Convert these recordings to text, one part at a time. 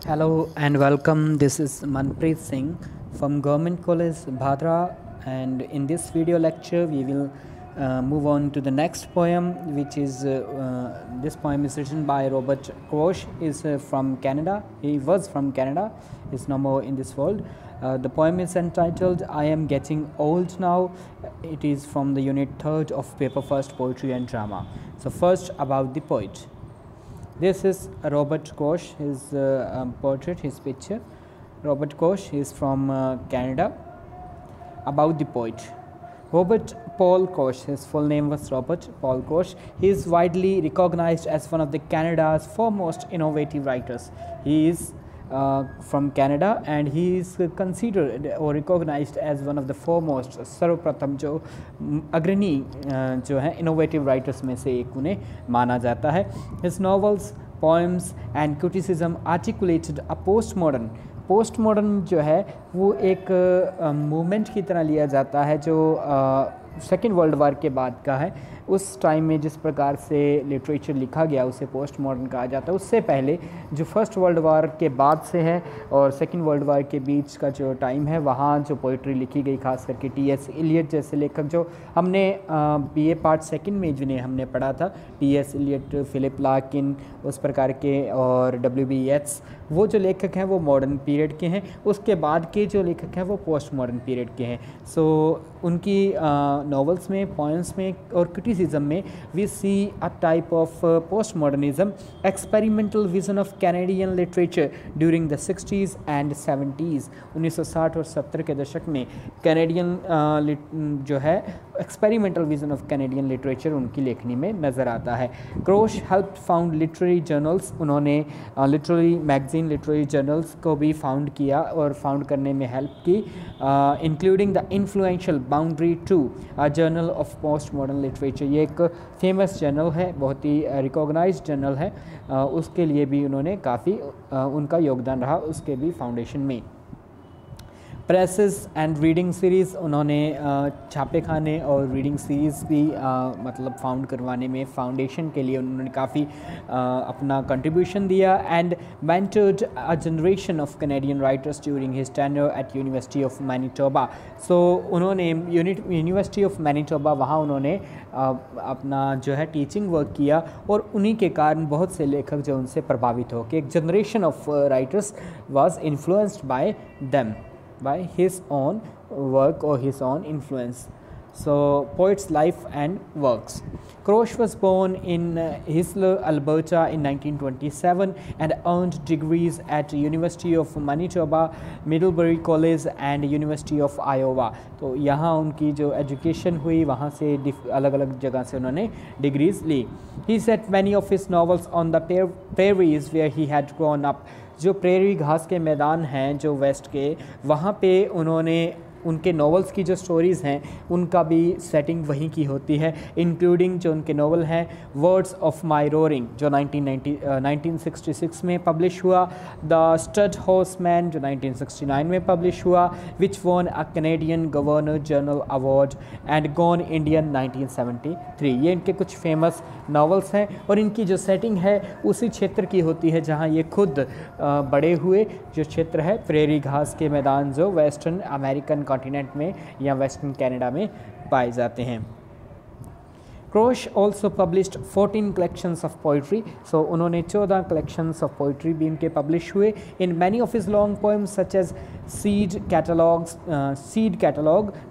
Hello and welcome. This is Manpreet Singh from Government College Bhadra, and in this video lecture we will move on to the next poem, which is this poem is written by Robert Koch. Is from Canada. He was from Canada. Is no more in this world. The poem is entitled "I Am Getting Old Now." It is from the unit 3rd of paper first, Poetry and Drama. So first, about the poet. This is Robert Koch, his portrait, his picture. Robert Koch is from Canada. About the poet. Robert Paul Koch, his full name was Robert Paul Koch. He is widely recognized as one of the Canada's foremost innovative writers. He is from Canada and he is considered or recognized as one of the foremost, सर्वप्रथम जो अग्रणी जो है innovative writers में से एक उन्हें माना जाता है. His novels, poems and criticism articulated a postmodern जो है वो एक मूवमेंट की तरह लिया जाता है जो सेकेंड वर्ल्ड वार के बाद का है. उस टाइम में जिस प्रकार से लिटरेचर लिखा गया उसे पोस्ट मॉडर्न कहा जाता है. उससे पहले जो फर्स्ट वर्ल्ड वार के बाद से है और सेकेंड वर्ल्ड वार के बीच का जो टाइम है, वहाँ जो पोइट्री लिखी गई, खास करके टी.एस. इलियट जैसे लेखक जो हमने बीए पार्ट सेकंड में जिन्हें हमने पढ़ा था, टी.एस. इलियट, फिलिप लार्किन, उस प्रकार के, और डब्ल्यू.बी. येट्स, वो जो लेखक हैं वो मॉडर्न पीरियड के हैं. उसके बाद के जो लेखक हैं वो पोस्ट मॉडर्न पीरियड के हैं. सो उनकी नॉवेल्स में, पोएम्स में और क्रिटिसिज्म में we see a type of post modernism, experimental vision of Canadian literature during the 60s and 70s. 1960 और 70 के दशक में कैनेडियन जो है experimental vision of Canadian literature उनकी लेखनी में नज़र आता है. Crochet help found literary journals. उन्होंने लिटरेरी मैगजीन, लिटरेरी जर्नल्स को भी फाउंड किया और फाउंड करने में हेल्प की, including the influential boundary to a journal of post modern literature. ये एक फेमस जर्नल है, बहुत ही रिकॉग्नाइज्ड जर्नल है. उसके लिए भी उन्होंने काफ़ी उनका योगदान रहा, उसके भी फाउंडेशन में. प्रेसेस एंड रीडिंग सीरीज़, उन्होंने छापे खाने और रीडिंग सीरीज़ भी मतलब फाउंड करवाने में, फाउंडेशन के लिए उन्होंने काफ़ी अपना कंट्रीब्यूशन दिया. And mentored a generation of Canadian writers during his tenure at university of Manitoba. So उन्होंने यूनिवर्सिटी ऑफ मैनीटोबा, वहाँ उन्होंने अपना जो है टीचिंग वर्क किया और उन्हीं के कारण बहुत से लेखक जो उनसे प्रभावित हो, कि एक generation of writers was influenced by them, by his own work or his own influence. So, poet's life and works. Koch was born in Whistler, Alberta in 1927 and earned degrees at University of Manitoba, Middlebury College and University of Iowa. तो यहाँ उनकी जो education हुई, वहाँ से अलग अलग जगह से उन्होंने डिग्रीज ली. He set many of his novels on the prairies where he had grown up. जो प्रेरी घास के मैदान हैं जो वेस्ट के, वहाँ पे उन्होंने उनके नॉवेल्स की जो स्टोरीज़ हैं उनका भी सेटिंग वहीं की होती है, इंक्लूडिंग जो उनके नॉवल हैं वर्ड्स ऑफ माई रोरिंग जो 1966 में पब्लिश हुआ, द स्टड हॉर्समैन जो 1969 में पब्लिश हुआ, विच von a Canadian governor general award, and gone Indian 1973. ये इनके कुछ फेमस नॉवेल्स हैं और इनकी जो सेटिंग है उसी क्षेत्र की होती है जहाँ ये खुद बड़े हुए. जो क्षेत्र है प्रेरी घास के मैदान जो वेस्टर्न अमेरिकन कॉन्टिनेंट में या वेस्टर्न कनाडा में पाए जाते हैं. Koch also published 14 collections of poetry. So उन्होंने 14 collections of poetry भी इनके publish हुए. In many of his long poems such as Seed Catalog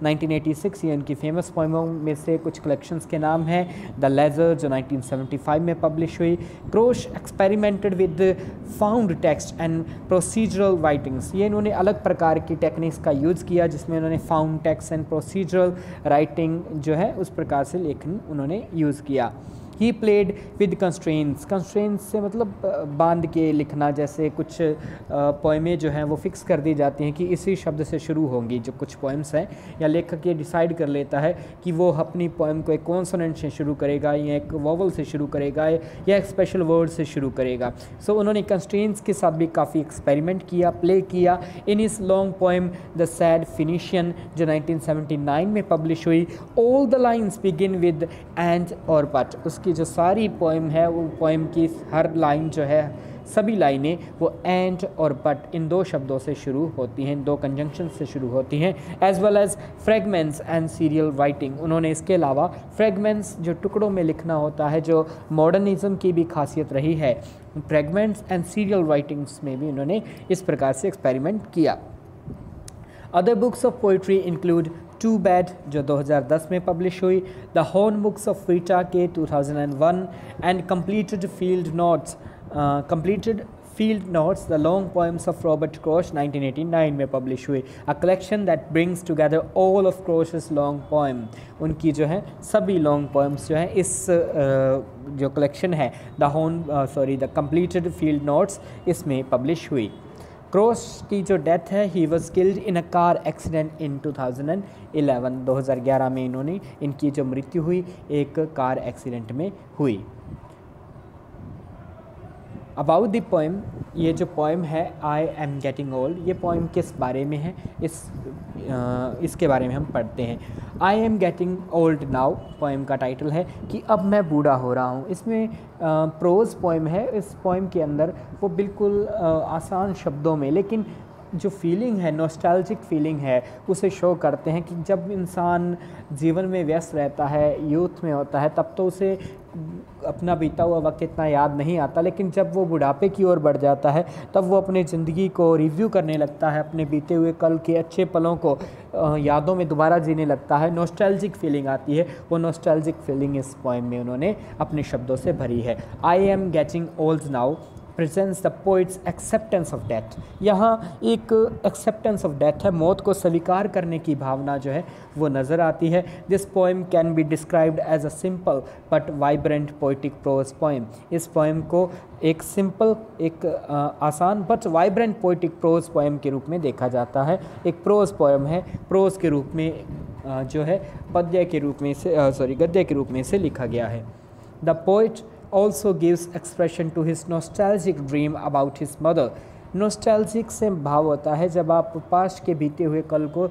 1986, ये इनकी famous poems में से कुछ collections के नाम हैं. The Ledger जो 1975 में publish हुई. Koch experimented with found text and procedural writings. ये इन्होंने अलग प्रकार की टेक्निक्स का यूज़ किया जिसमें उन्होंने found text and procedural writing जो है उस प्रकार से लेखन उन्होंने यूज़ किया. He played with constraints. Constraints से मतलब बांध के लिखना, जैसे कुछ पोएमें जो हैं वो फिक्स कर दी जाती हैं कि इसी शब्द से शुरू होंगी. जो कुछ पोएम्स हैं या लेखक ये डिसाइड कर लेता है कि वो अपनी पोएम को एक कॉन्सोनेंट से शुरू करेगा या एक वोवल से शुरू करेगा या एक स्पेशल वर्ड से शुरू करेगा. सो उन्होंने कंस्ट्रेंट्स के साथ भी काफ़ी एक्सपेरिमेंट किया, प्ले किया. इन इस long poem the sad Phoenician जो 1979 में पब्लिश हुई, all the lines begin with and और बट. उसकी जो सारी पोएम है वो पोएम की हर लाइन जो है सभी लाइनें वो एंड और बट इन दो शब्दों से शुरू होती हैं, दो कंजंक्शन से शुरू होती हैं। As well as fragments and serial writing, उन्होंने इसके अलावा फ्रेगमेंट्स जो टुकड़ों में लिखना होता है, जो मॉडर्निज्म की भी खासियत रही है, फ्रेगमेंट्स एंड सीरियल राइटिंग्स में भी उन्होंने इस प्रकार से एक्सपेरिमेंट किया। Other books of poetry include to bad जो 2010 में पब्लिश हुई, the horn books of Rita के 2001 and completed field notes the long poems of Robert crochet 1989 में पब्लिश हुई, a collection that brings together all of crochets long poem. उनकी जो है सभी लॉन्ग पोएम्स जो है इस जो कलेक्शन है द कंप्लीटेड फील्ड नोट्स इसमें पब्लिश हुई। क्रोश की जो डेथ है, he was killed in a car accident in 2011 में इनकी जो मृत्यु हुई एक कार एक्सीडेंट में हुई। अबाउट द पोएम, ये जो पोएम है आई एम गेटिंग ओल्ड, ये पोएम किस बारे में है, इसके बारे में हम पढ़ते हैं। I am getting old now poem का टाइटल है कि अब मैं बूढ़ा हो रहा हूँ। इसमें प्रोज पोएम है। इस पोएम के अंदर वो बिल्कुल आसान शब्दों में, लेकिन जो फीलिंग है, नॉस्टैल्जिक फीलिंग है, उसे शो करते हैं कि जब इंसान जीवन में व्यस्त रहता है, यूथ में होता है, तब तो उसे अपना बीता हुआ वक्त इतना याद नहीं आता, लेकिन जब वो बुढ़ापे की ओर बढ़ जाता है तब वो अपनी ज़िंदगी को रिव्यू करने लगता है, अपने बीते हुए कल के अच्छे पलों को यादों में दोबारा जीने लगता है, नॉस्टैल्जिक फीलिंग आती है। वो नॉस्टैल्जिक फीलिंग इस पोएम में उन्होंने अपने शब्दों से भरी है। I am getting old now presents the poets acceptance of death. यहाँ एक एक्सेप्टेंस ऑफ डेथ है, मौत को स्वीकार करने की भावना जो है वो नज़र आती है। This poem can be described as a simple but vibrant poetic prose poem. इस पोएम को एक सिंपल, एक आसान but vibrant poetic prose poem के रूप में देखा जाता है। एक प्रोज पोएम है, प्रोज के रूप में जो है गद्य के रूप में से लिखा गया है। The poet also gives expression to his nostalgic dream about his mother। Nostalgic से भाव होता है जब आप पास्ट के बीते हुए कल को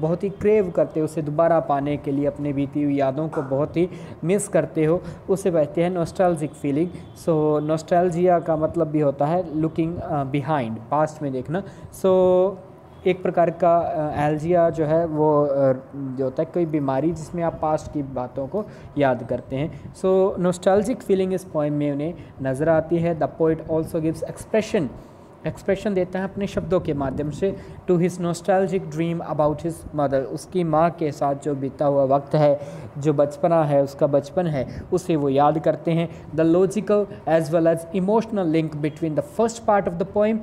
बहुत ही क्रेव करते हो, उसे दोबारा पाने के लिए अपने बीती हुई यादों को बहुत ही मिस करते हो, उसे कहते हैं नॉस्टैल्जिक फीलिंग। सो नॉस्टैल्जिया का मतलब भी होता है लुकिंग बिहाइंड, पास्ट में देखना। सो एक प्रकार का एल्जिया जो है वो जो होता है कोई बीमारी जिसमें आप पास्ट की बातों को याद करते हैं। सो नॉस्टैल्जिक फीलिंग इस पोएम में उन्हें नज़र आती है। The poet also gives expression देता है अपने शब्दों के माध्यम से to his nostalgic dream about his mother. उसकी माँ के साथ जो बीता हुआ वक्त है, जो बचपना है, उसका बचपन है, उसे वो याद करते हैं। The logical as well as emotional link between the first part of the poem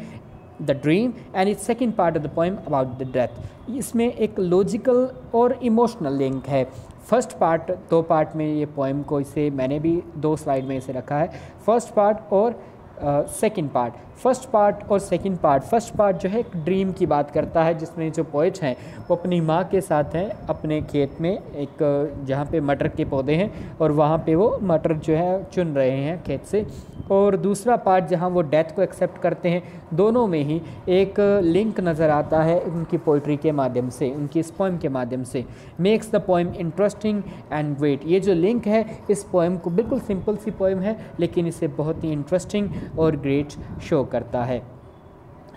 the dream and its second part of the poem about the death. इसमें एक लॉजिकल और इमोशनल लिंक है। फर्स्ट पार्ट, दो part में ये poem को, इसे मैंने भी 2 स्लाइड में इसे रखा है, फर्स्ट पार्ट और सेकंड पार्ट। फर्स्ट पार्ट और सेकंड पार्ट, फर्स्ट पार्ट जो है एक ड्रीम की बात करता है, जिसमें जो पोइट हैं वो अपनी माँ के साथ हैं अपने खेत में, एक जहाँ पे मटर के पौधे हैं और वहाँ पे वो मटर जो है चुन रहे हैं खेत से। और दूसरा पार्ट जहाँ वो डेथ को एक्सेप्ट करते हैं। दोनों में ही एक लिंक नज़र आता है उनकी पोइट्री के माध्यम से, उनकी इस पोएम के माध्यम से। Makes the poem interesting and great. ये जो लिंक है इस पोएम को, बिल्कुल सिंपल सी पोएम है लेकिन इसे बहुत ही इंटरेस्टिंग और ग्रेट शो करता है।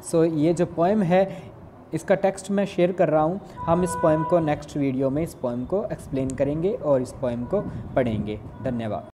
सो ये जो पोएम है इसका टेक्स्ट मैं शेयर कर रहा हूँ। हम इस पोएम को नेक्स्ट वीडियो में इस पोएम को एक्सप्लेन करेंगे और इस पोएम को पढ़ेंगे। धन्यवाद।